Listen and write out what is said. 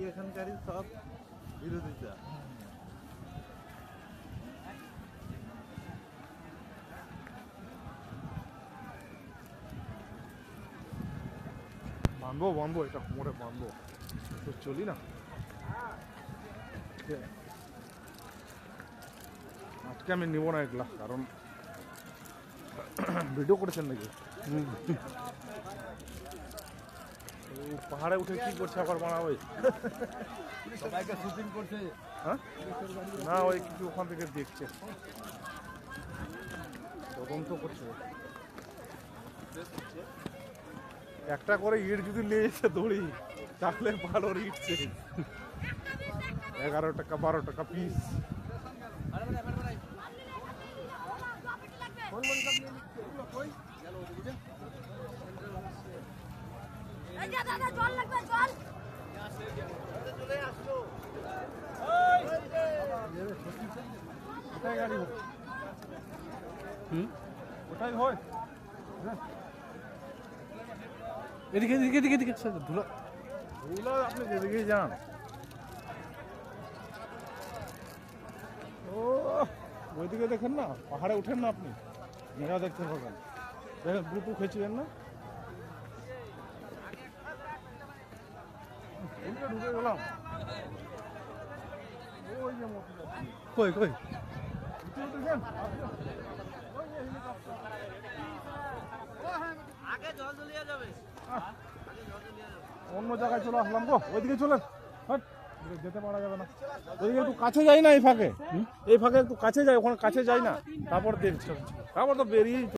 এখানকারই সব বিরোধিতা। বাঁধবো এটা কোমরে বাঁধবো, তো চলি না আজকে আমি নিব না এগুলা, কারণ ভিডিও করেছেন নাকি? পাহাড়ে উঠে কি করছে আবার বানা ওই সবাইকে শুটিং করছে। হ্যাঁ না, ওই কিছু ওখান থেকে দেখছে, তদন্ত করছে। একটা করে ইট যদি নিয়ে এসে দড়ি তাহলে ভালো ইটছে 11 টাকা 12 টাকা পিস। কোথায় গাড়ি হয়? কোথায় হয়? এদিকে এদিকে এদিকে এদিকে ধুলো ধুলো আপনি যেদিকেই যান। ও ওইদিকে দেখেন না, পাহাড়ে উঠেন না আপনি, মেঘা দেখতে পাবেন। দেখেন গ্রুপ খেয়েছিলেন না, ঢুকে গেলাম। ওই যে কই কই দেখেন অন্য জায়গায় চলে আসলাম গো, ওইদিকে চলেন। হট, যেতে পারা যাবে না, ওইদিকে একটু কাছে যাই না, এই ফাঁকে একটু কাছে যাই, ওখানে কাছে যাই না, তারপর দেখছি, তারপর তো বেরিয়েই